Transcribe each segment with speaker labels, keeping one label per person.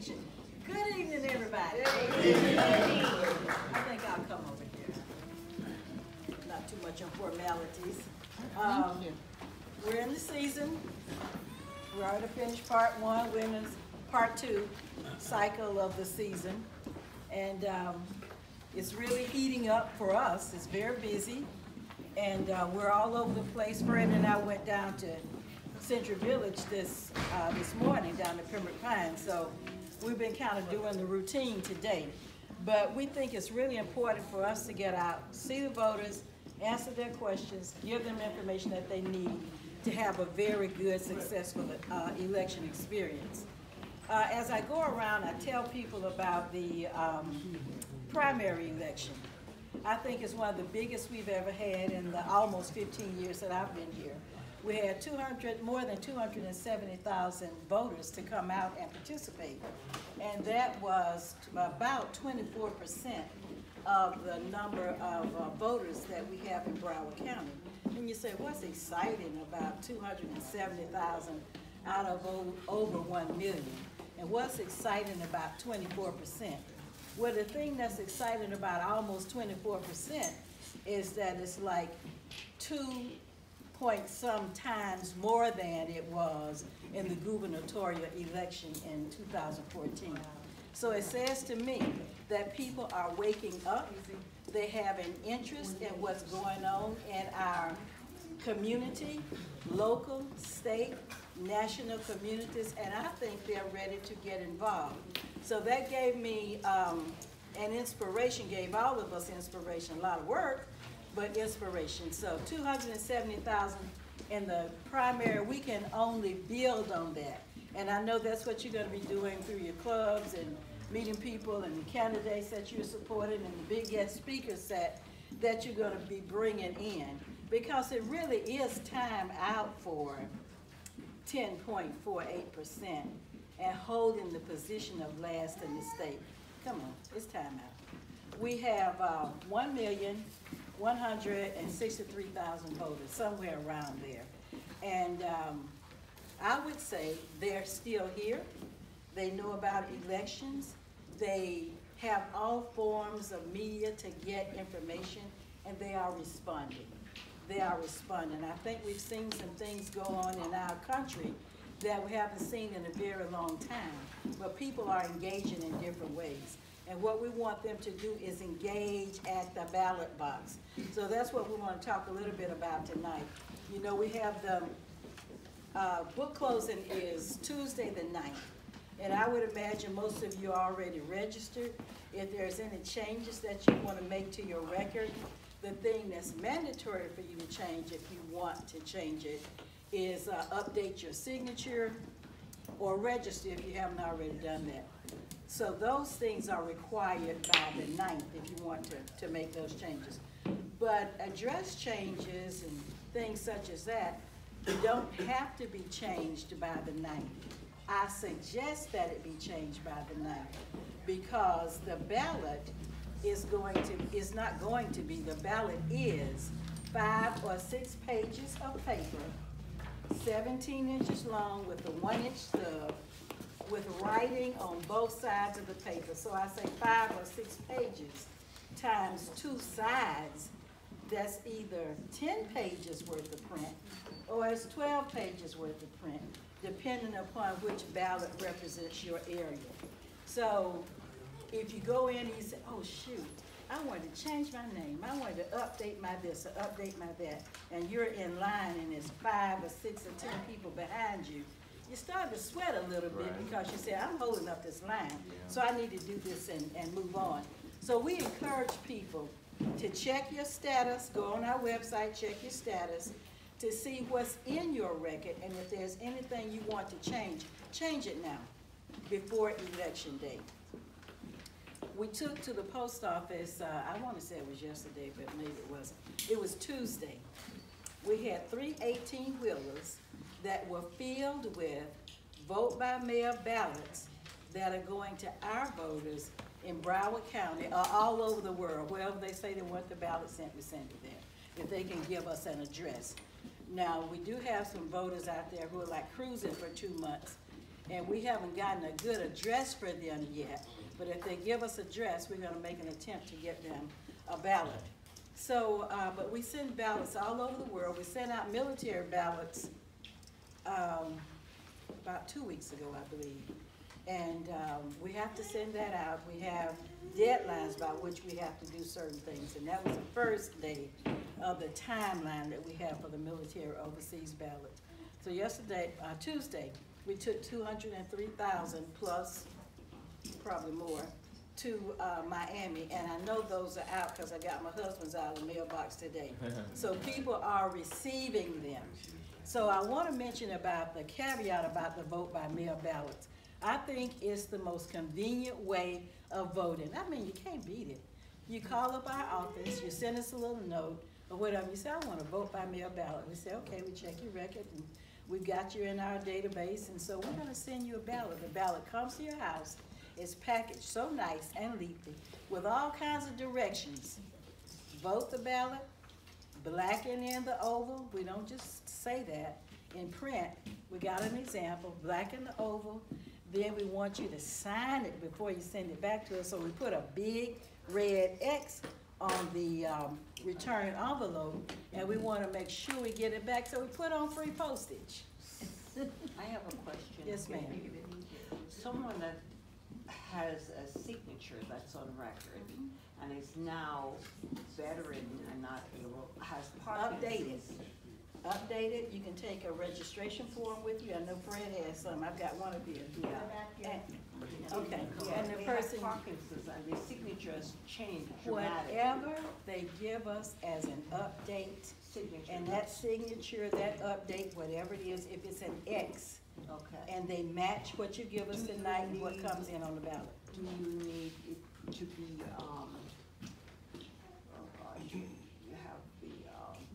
Speaker 1: think good evening, everybody. I think I'll come over here. Not too much on formalities.
Speaker 2: Thank you.
Speaker 1: We're in the season. We're already finished part one. We're in the part two cycle of the season. And it's really heating up for us. It's very busy. And we're all over the place. Brenda and I went down to Central Village this morning down to Pembroke Pines. So we've been kind of doing the routine today. But we think it's really important for us to get out, see the voters, answer their questions, give them information that they need to have a very good, successful election experience. As I go around, I tell people about the primary election. I think it's one of the biggest we've ever had in the almost 15 years that I've been here. We had more than 270,000 voters to come out and participate. And that was about 24% of the number of voters that we have in Broward County. And you say, what's exciting about 270,000 out of over 1 million? And what's exciting about 24%? Well, the thing that's exciting about almost 24% is that it's like 2-point-some times more than it was in the gubernatorial election in 2014. So it says to me that people are waking up. They have an interest in what's going on in our community, local, state, national communities, and I think they're ready to get involved. So that gave me an inspiration, gave all of us inspiration, a lot of work, but inspiration. So 270,000 in the primary, we can only build on that. And I know that's what you're going to be doing through your clubs and meeting people and the candidates that you're supporting and the big guest speakers that you're going to be bringing in. Because it really is time out for 10.48% and holding the position of last in the state. Come on, it's time out. We have 1,163,000 voters, somewhere around there. And I would say they're still here. They know about elections. They have all forms of media to get information, and they are responding. They are responding. I think we've seen some things go on in our country that we haven't seen in a very long time, but people are engaging in different ways. And what we want them to do is engage at the ballot box. So that's what we want to talk a little bit about tonight. You know, we have the book closing is Tuesday the 9th. And I would imagine most of you are already registered. If there's any changes that you want to make to your record, the thing that's mandatory for you to change if you want to change it is update your signature or register if you haven't already done that. So those things are required by the 9th if you want to make those changes. But address changes and things such as that don't have to be changed by the 9th. I suggest that it be changed by the 9th because the ballot is not going to be, the ballot is 5 or 6 pages of paper, 17 inches long with a 1-inch stub, with writing on both sides of the paper. So I say 5 or 6 pages times 2 sides, that's either 10 pages worth of print or it's 12 pages worth of print, depending upon which ballot represents your area. So if you go in and you say, oh shoot, I wanted to change my name, I wanted to update my this or update my that, and you're in line and there's 5 or 6 or 10 people behind you, you start to sweat a little bit because you say, I'm holding up this line, so I need to do this and move on. So we encourage people to check your status, go on our website, check your status, to see what's in your record, and if there's anything you want to change it now, before election day. We took to the post office, I want to say it was yesterday, but maybe it wasn't. It was Tuesday. We had 3 18-wheelers that were filled with vote-by-mail ballots that are going to our voters in Broward County, all over the world. Wherever they say they want the ballot sent, we send it there, if they can give us an address. Now, we do have some voters out there who are like cruising for 2 months, And we haven't gotten a good address for them yet, but if they give us an address, we're gonna make an attempt to get them a ballot. So, but we send ballots all over the world. We sent out military ballots, about 2 weeks ago, I believe. And we have to send that out. We have deadlines by which we have to do certain things. And that was the first day of the timeline that we have for the military overseas ballot. So Tuesday, we took 203,000 plus, probably more, to Miami. And I know those are out because I got my husband's out of the mailbox today. So people are receiving them. So I want to mention about the caveat about the vote by mail ballots. I think it's the most convenient way of voting. I mean, you can't beat it. You call up our office, you send us a little note or whatever. You say, I want to vote by mail ballot. We say, okay, we check your record and we've got you in our database, and so we're going to send you a ballot. The ballot comes to your house. It's packaged so nice and leafy with all kinds of directions. Vote the ballot, blacken in the oval. We don't just say that. In print, we got an example, blacken the oval. Then we want you to sign it before you send it back to us. So we put a big red X on the return envelope, and we want to make sure we get it back. So we put on free postage.
Speaker 2: I have a question.
Speaker 1: Yes, ma'am.
Speaker 2: Someone that has a signature that's on record and is now veteran and not able, has Parkinson's.
Speaker 1: Updated, you can take a registration form with you. I know Fred has some. I've got one of you.
Speaker 2: Yeah.
Speaker 1: Okay,
Speaker 2: Yeah,
Speaker 1: and the
Speaker 2: they
Speaker 1: person,
Speaker 2: have Parkinson's and the signature has changed dramatically.
Speaker 1: whatever they give us as an update,
Speaker 2: Signature.
Speaker 1: and that signature, that update, whatever it is, if it's an X,
Speaker 2: Okay.
Speaker 1: and they match what you give us tonight and what comes in on the ballot.
Speaker 2: Do you need it to be, oh God, you have the,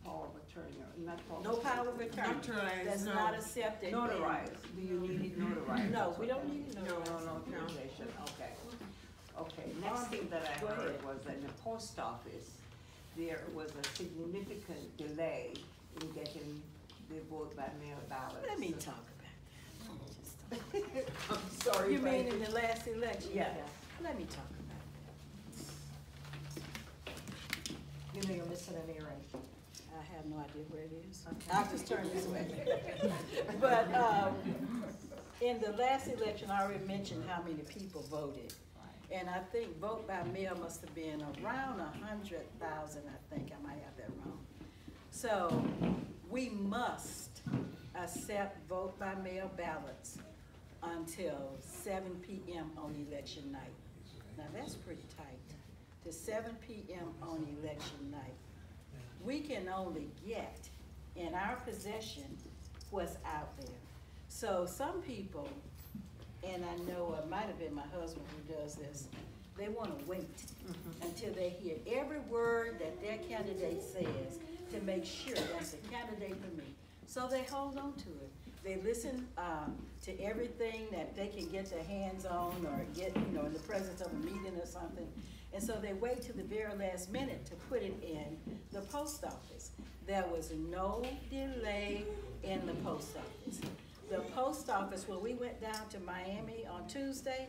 Speaker 2: power of attorney, or not power of
Speaker 1: No
Speaker 2: attorney.
Speaker 1: power of attorney.
Speaker 3: Notarized,
Speaker 1: That's
Speaker 3: no.
Speaker 1: not accepted.
Speaker 2: Notarized, do you need it notarized?
Speaker 1: No, we don't need it
Speaker 2: No,
Speaker 1: notarized.
Speaker 2: notarization, okay. Okay, next thing that I
Speaker 1: Go
Speaker 2: heard
Speaker 1: ahead.
Speaker 2: was that in the post office, there was a significant delay in getting the vote by mail ballots.
Speaker 1: Let me talk about that.
Speaker 2: I'm sorry.
Speaker 1: You
Speaker 2: but-
Speaker 1: mean in the last election?
Speaker 2: Yeah.
Speaker 1: Let me talk about
Speaker 4: You know you're missing an earring.
Speaker 1: that. I have no idea where it is. I'll just turn this way. But, in the last election, I already mentioned how many people voted. And I think vote by mail must have been around 100,000, I think. I might have that wrong. So we must accept vote by mail ballots until 7 p.m. on election night. Now that's pretty tight, to 7 p.m. on election night. We can only get in our possession what's out there. So some people, and I know it might have been my husband who does this, they want to wait until they hear every word that their candidate says to make sure that's the candidate for me. So they hold on to it. They listen to everything that they can get their hands on or get, in the presence of a meeting or something. And so they wait to the very last minute to put it in the post office. There was no delay in the post office. The post office, when we went down to Miami on Tuesday,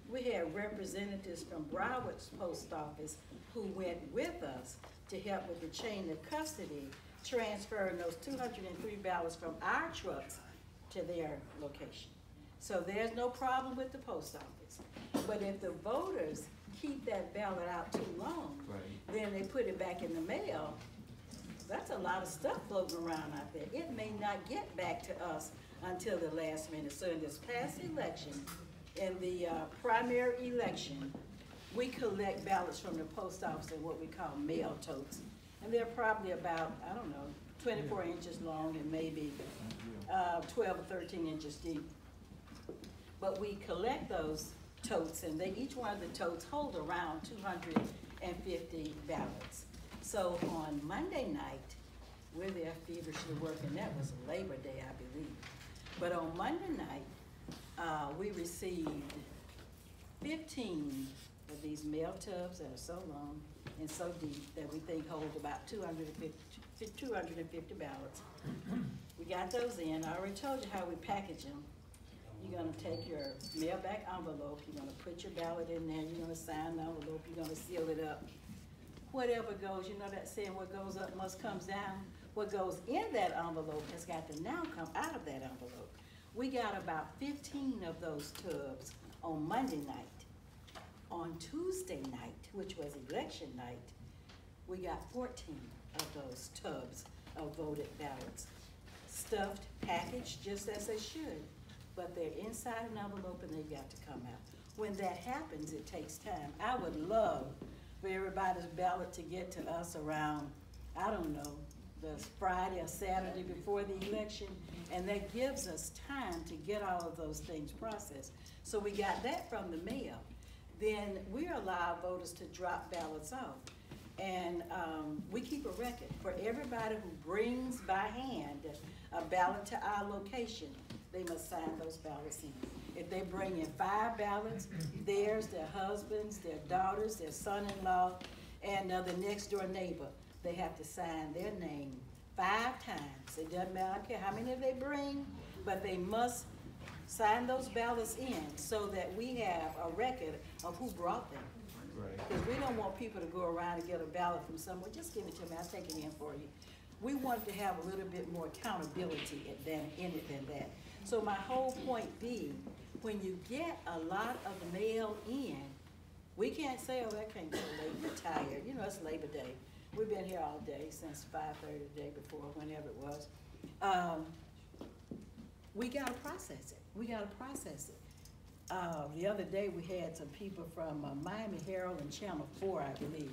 Speaker 1: we had representatives from Broward's post office who went with us to help with the chain of custody, transferring those 203 ballots from our trucks to their location. So there's no problem with the post office. But if the voters keep that ballot out too long, then they put it back in the mail, that's a lot of stuff floating around out there. It may not get back to us until the last minute. So in this past election, in the primary election, we collect ballots from the post office in what we call mail totes. And they're probably about, 24 inches long and maybe 12 or 13 inches deep. But we collect those totes, and each one of the totes hold around 250 ballots. So on Monday night, we're there feverishly working. That was Labor Day, I believe. But on Monday night, we received 15 of these mail tubs that are so long and so deep that we think hold about 250 ballots. We got those in. I already told you how we package them. You you're gonna take your mailback envelope, you're gonna put your ballot in there, you're gonna sign the envelope, you're gonna seal it up. Whatever goes, you know that saying, what goes up must comes down? What goes in that envelope has got to now come out of that envelope. We got about 15 of those tubs on Monday night. On Tuesday night, which was election night, we got 14 of those tubs of voted ballots. Stuffed, packaged, just as they should, but they're inside an envelope and they got to come out. When that happens, it takes time. I would love for everybody's ballot to get to us around, I don't know, the Friday or Saturday before the election, and that gives us time to get all of those things processed. So we got that from the mail. Then we allow voters to drop ballots off. And we keep a record for everybody who brings by hand a ballot to our location. They must sign those ballots in. If they bring in 5 ballots, theirs, their husbands, their daughters, their son-in-law, and the next door neighbor, they have to sign their name 5 times. It doesn't matter, I don't care how many they bring, but they must sign those ballots in so that we have a record of who brought them. Because we don't want people to go around and get a ballot from someone, just give it to me, I'll take it in for you. We want to have a little bit more accountability in it than that. So my whole point being, when you get a lot of the mail in, we can't say, oh, that can't go late, we're tired. You know, it's Labor Day. We've been here all day since 5:30 the day before, whenever it was. We gotta process it. We gotta process it. The other day we had some people from Miami Herald and Channel 4, I believe.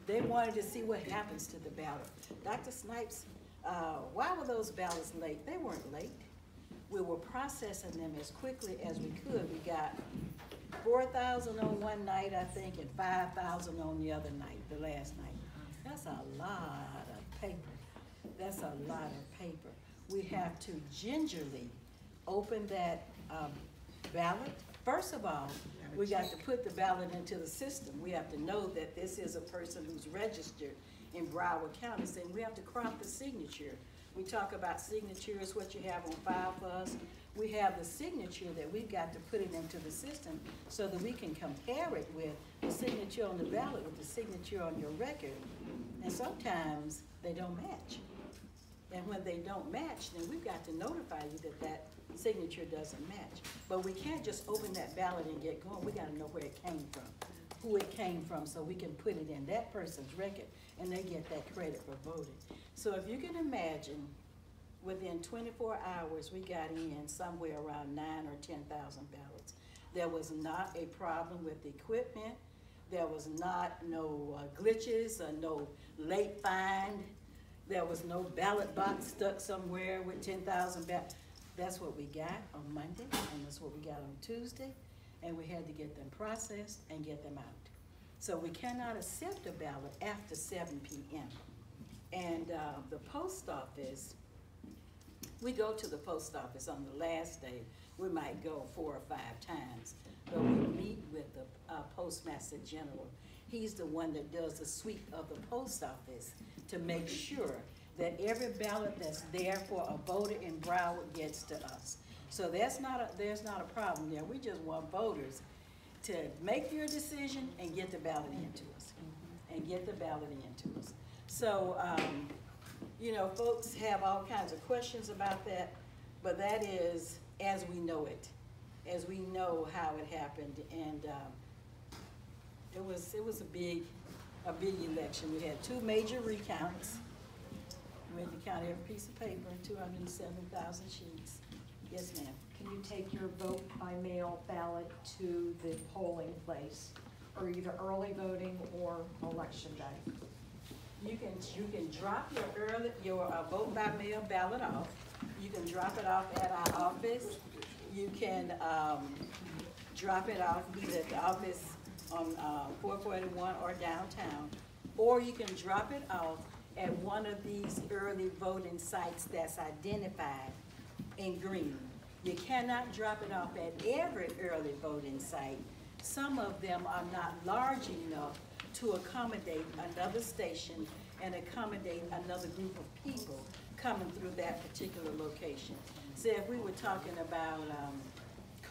Speaker 1: They wanted to see what happens to the ballot. Dr. Snipes, why were those ballots late? They weren't late. We were processing them as quickly as we could. We got 4,000 on one night, I think, and 5,000 on the other night, the last night. That's a lot of paper. That's a lot of paper. We have to gingerly open that ballot. First of all, we got to put the ballot into the system. We have to know that this is a person who's registered in Broward County, saying we have to crop the signature. We talk about signatures, what you have on file for us. We have the signature that we've got to put it into the system so that we can compare it with the signature on the ballot with the signature on your record. And sometimes they don't match. And when they don't match, then we've got to notify you that that signature doesn't match. But we can't just open that ballot and get going. We gotta know where it came from, who it came from, so we can put it in that person's record and they get that credit for voting. So if you can imagine, within 24 hours, we got in somewhere around 9,000 or 10,000 ballots. There was not a problem with the equipment. There was no glitches or no late find. There was no ballot box stuck somewhere with 10,000 ballots. That's what we got on Monday, and that's what we got on Tuesday, and we had to get them processed and get them out. So we cannot accept a ballot after 7 p.m. And the post office, we go to the post office on the last day. We might go 4 or 5 times, but we meet with the Postmaster General. He's the one that does the sweep of the post office to make sure that every ballot that's there for a voter in Broward gets to us. So there's not a problem there. We just want voters to make your decision and get the ballot into us, and get the ballot into us. So, you know, folks have all kinds of questions about that, but that is as we know it, as we know how it happened, and it was a big election. We had 2 major recounts. We had to count every piece of paper, 207,000 sheets. Yes, ma'am.
Speaker 4: Can you take your vote by mail ballot to the polling place, or either early voting or election day?
Speaker 1: You can drop your vote by mail ballot off. You can drop it off at our office. You can drop it off either at the office on 441 or downtown, or you can drop it off at one of these early voting sites that's identified in green. You cannot drop it off at every early voting site. Some of them are not large enough to accommodate another station and accommodate another group of people coming through that particular location. So if we were talking about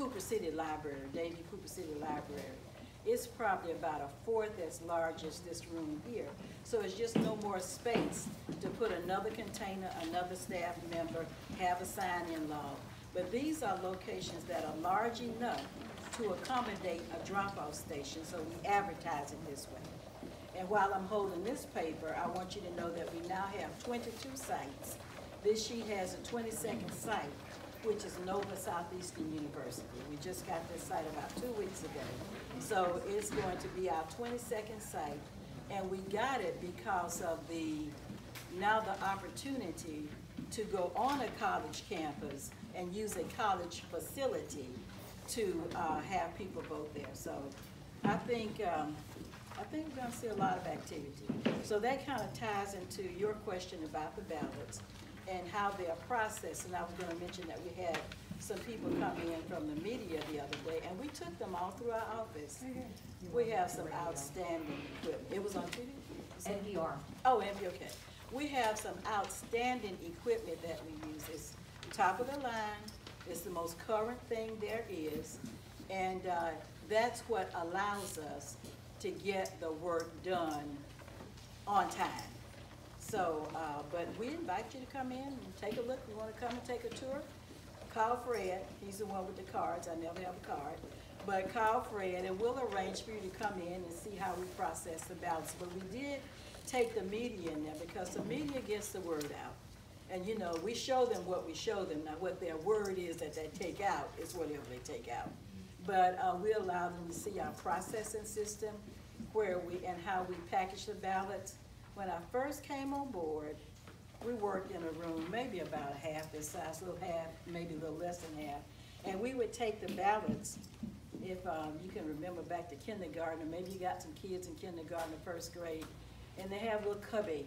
Speaker 1: Cooper City Library, Davie Cooper City Library. It's probably about a fourth as large as this room here. So it's just no more space to put another container, another staff member, have a sign-in log. But these are locations that are large enough to accommodate a drop-off station, so we advertise it this way. And while I'm holding this paper, I want you to know that we now have 22 sites. This sheet has a 22nd site, which is Nova Southeastern University. We just got this site about 2 weeks ago. So it's going to be our 22nd site, and we got it because of now the opportunity to go on a college campus and use a college facility to have people vote there. So I think we're gonna see a lot of activity. So that kind of ties into your question about the ballots and how they are processed. And I was gonna mention that we had some people come in from the media the other day, and we took them all through our office. We have some outstanding equipment. It was on TV?
Speaker 4: NPR.
Speaker 1: Oh, NPR, okay. We have some outstanding equipment that we use. It's top of the line. It's the most current thing there is. And that's what allows us to get the work done on time. So, but we invite you to come in and take a look. You want to come and take a tour? Call Fred. He's the one with the cards. I never have a card. But call Fred, and we'll arrange for you to come in and see how we process the ballots. But we did take the media in there because the media gets the word out. And you know, we show them what we show them. Now what their word is that they take out is whatever they take out. But we allow them to see our processing system, and how we package the ballots. When I first came on board, we worked in a room, maybe about half this size, a little half, maybe a little less than half. And we would take the ballots, if you can remember back to kindergarten, or maybe you got some kids in kindergarten or first grade, and they have little cubby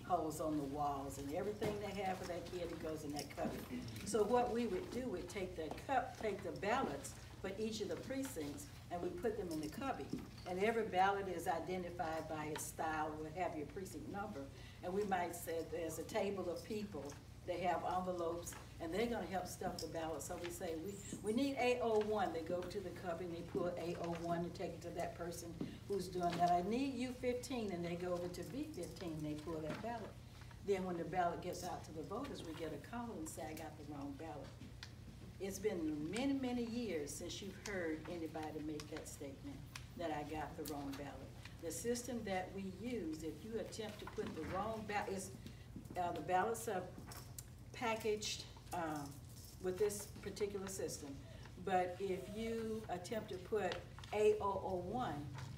Speaker 1: holes on the walls, and everything they have for that kid, it goes in that cubby. So what we would do, we'd take the ballots for each of the precincts, and we put them in the cubby. And every ballot is identified by its style, will have your precinct number. And we might say there's a table of people, they have envelopes, and they're gonna help stuff the ballot. So we say, we need A01, they go to the cubby and they pull A01 and take it to that person who's doing that. I need U15, and they go over to B15 and they pull that ballot. Then when the ballot gets out to the voters, we get a call and say, I got the wrong ballot. It's been many, many years since you've heard anybody make that statement, that I got the wrong ballot. The system that we use, if you attempt to put the wrong ballot, the ballots are packaged with this particular system. But if you attempt to put A001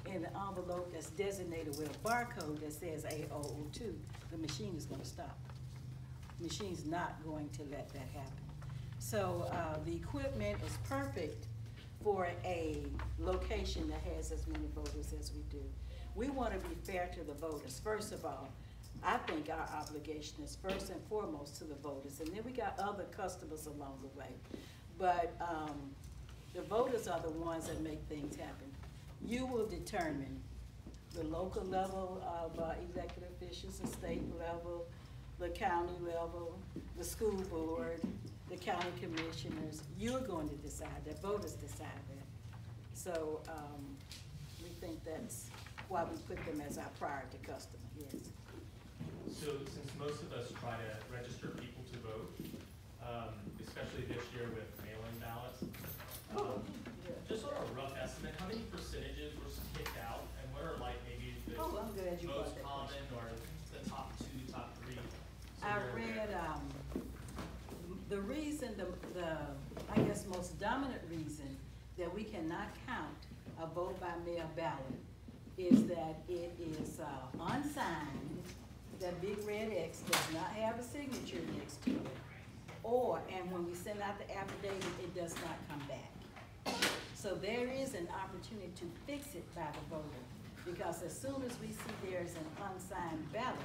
Speaker 1: in the envelope that's designated with a barcode that says A002, the machine is gonna stop. The machine's not going to let that happen. So the equipment is perfect for a location that has as many voters as we do. We want to be fair to the voters. First of all, I think our obligation is first and foremost to the voters, and then we got other customers along the way. But the voters are the ones that make things happen. You will determine the local level of elected officials, the state level, the county level, the school board, the county commissioners. You're going to decide that, voters decide that. So we think that's why we put them as our priority customer, yes.
Speaker 3: So since most of us try to register people to vote, especially this year with mail-in ballots, just on a rough estimate, how many percentages were kicked out, and what are like maybe the most common or the top 2, top 3?
Speaker 1: I read the reason, I guess most dominant reason that we cannot count a vote by mail ballot is that it is unsigned. That big red X does not have a signature next to it. And when we send out the affidavit, it does not come back. So there is an opportunity to fix it by the voter, because as soon as we see there's an unsigned ballot,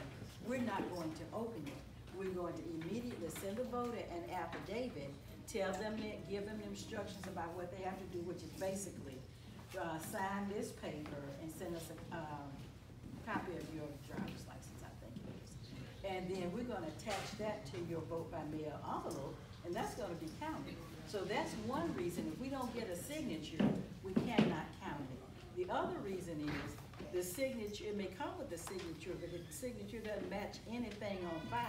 Speaker 1: we're not going to open it. We're going to immediately send the voter an affidavit, tell them that, give them instructions about what they have to do, which is basically sign this paper and send us a copy of your driver's license, I think it is. And then we're going to attach that to your vote by mail envelope, and that's going to be counted. So that's one reason. If we don't get a signature, we cannot count it. The other reason is the signature, it may come with the signature, but if the signature doesn't match anything on file,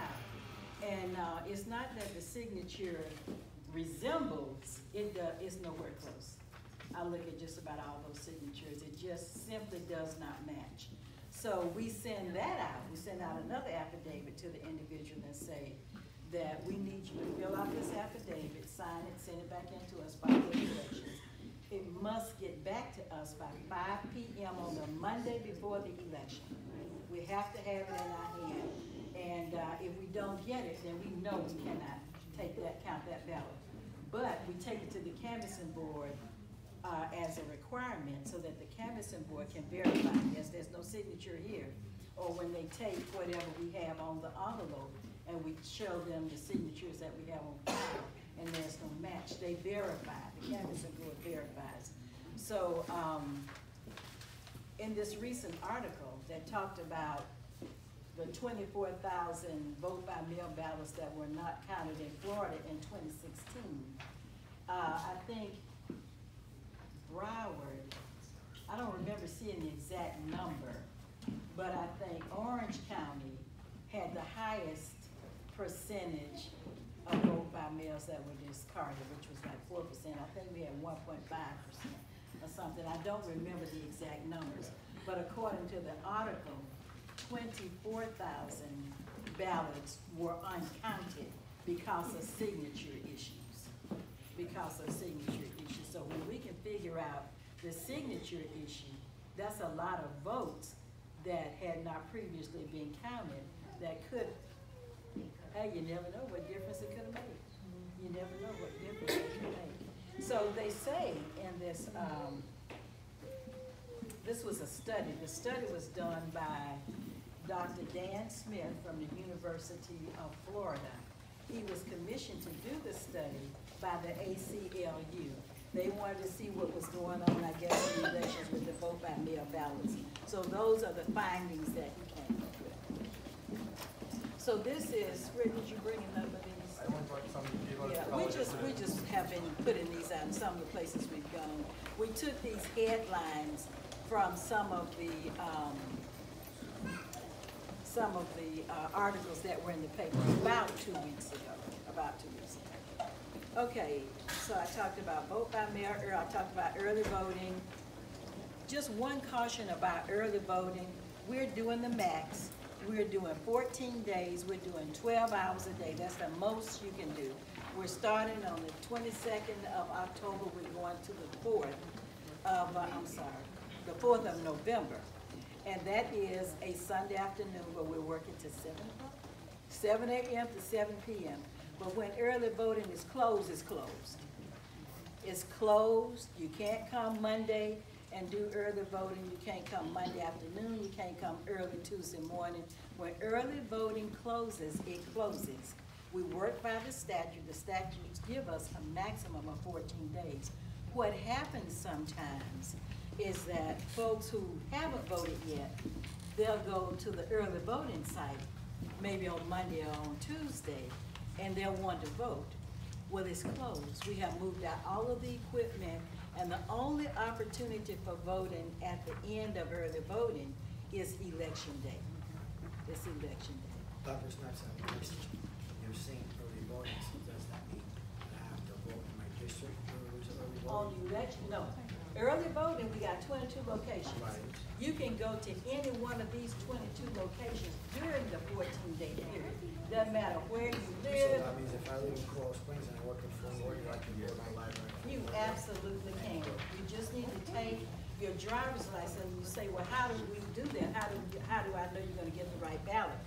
Speaker 1: and it's not that the signature resembles, it's nowhere close. I look at just about all those signatures, it just simply does not match. So we send that out, we send out another affidavit to the individual and say that we need you to fill out this affidavit, sign it, send it back into us by the elections. It must get back to us by 5 p.m. on the Monday before the election. We have to have it in our hand. And if we don't get it, then we know we cannot count that ballot. But we take it to the canvassing board as a requirement so that the canvassing board can verify, yes, there's no signature here. Or when they take whatever we have on the envelope and we show them the signatures that we have on file and there's no match, they verify, the canvassing board verifies. So in this recent article that talked about the 24,000 vote by mail ballots that were not counted in Florida in 2016, I think Broward, I don't remember seeing the exact number, but I think Orange County had the highest percentage of vote by mails that were discarded, which was like 4%. I think we had 1.5% or something. I don't remember the exact numbers, but according to the article, 24,000 ballots were uncounted because of signature issues. So when we can figure out the signature issue, that's a lot of votes that had not previously been counted that could, hey, you never know what difference it could have made. You never know what difference it could make. So they say in this, this was a study. The study was done by Dr. Dan Smith from the University of Florida. He was commissioned to do the study by the ACLU. They wanted to see what was going on, I guess, in elections with the vote by mail ballots. So those are the findings that he came up with. So this is, where did you bring a number of these?
Speaker 5: I want some people.
Speaker 1: Yeah, we just have been putting these out in some of the places we've gone. We took these headlines from some of the articles that were in the paper about 2 weeks ago. Okay, so I talked about vote by mail, I talked about early voting. Just one caution about early voting, we're doing the max. We're doing 14 days, we're doing 12 hours a day. That's the most you can do. We're starting on the 22nd of October, we're going to the 4th of, the 4th of November. And that is a Sunday afternoon where we're working to 7 o'clock? 7 a.m. to 7 p.m. But when early voting is closed, it's closed. It's closed. You can't come Monday and do early voting. You can't come Monday afternoon. You can't come early Tuesday morning. When early voting closes, it closes. We work by the statute. The statutes give us a maximum of 14 days. What happens sometimes is that folks who haven't voted yet, they'll go to the early voting site, maybe on Monday or on Tuesday, and they'll want to vote. Well, it's closed. We have moved out all of the equipment, and the only opportunity for voting at the end of early voting is election day. It's election day.
Speaker 6: Dr. Snipes, I have a question. You're saying early voting, so does that mean I have to vote in my district or is it early
Speaker 1: On
Speaker 6: voting?
Speaker 1: election, no. Early voting, we got 22 locations.
Speaker 6: Right.
Speaker 1: You can go to any one of these 22 locations during the 14-day period. Doesn't matter where you
Speaker 6: So
Speaker 1: live.
Speaker 6: that means if I live in Coral Springs and I work in Fort Worth, I can go to my library.
Speaker 1: You absolutely can. You just need to take your driver's license and you say, well, how do we do that? How do I know you're gonna get the right ballot?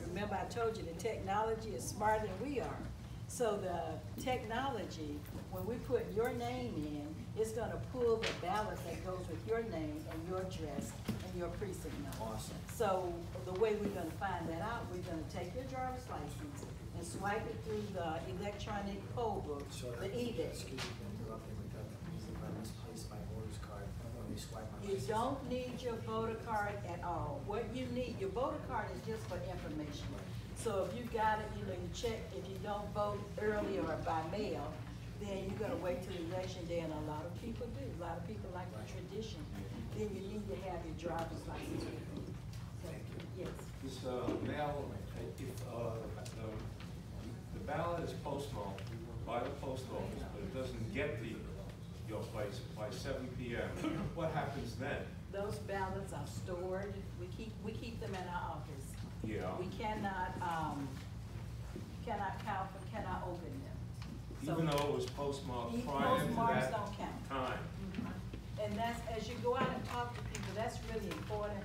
Speaker 1: Remember I told you the technology is smarter than we are. So the technology, when we put your name in, it's gonna pull the ballot that goes with your name and your address and your precinct number.
Speaker 6: Awesome.
Speaker 1: So the way we're gonna find that out, we're gonna take your driver's license and swipe it through the electronic poll book,
Speaker 6: So
Speaker 1: the
Speaker 6: that,
Speaker 1: e-bit.
Speaker 6: excuse me for interrupting, but that means if I misplace my voter's card, when they swipe my
Speaker 1: You
Speaker 6: license.
Speaker 1: don't need your voter card at all. What you need, your voter card is just for information. So if you got it, you know, you check, if you don't vote early or by mail, then you gotta wait till election day, and a lot of people do. A lot of people like the tradition. Then you need to have your driver's license with you. So, yes.
Speaker 5: This mail, if the ballot is postmarked by the post office, but it doesn't get to your place by 7 p.m., what happens then?
Speaker 1: Those ballots are stored. We keep them in our office.
Speaker 5: Yeah.
Speaker 1: We cannot count them, cannot open them. So
Speaker 5: Even though it was postmarked prior to
Speaker 1: postmarks
Speaker 5: that
Speaker 1: don't count.
Speaker 5: time?
Speaker 1: And that's, as you go out and talk to people, that's really important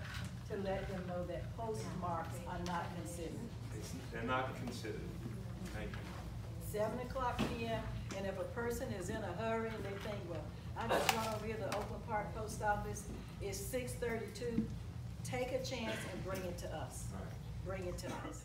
Speaker 1: to let them know that postmarks are not considered.
Speaker 5: They're not considered. Thank you.
Speaker 1: 7:00 p.m., and if a person is in a hurry and they think, well, I just run over here to Oakland Park Post Office, it's 6:32, take a chance and bring it to us.
Speaker 5: Right.
Speaker 1: Bring it to us.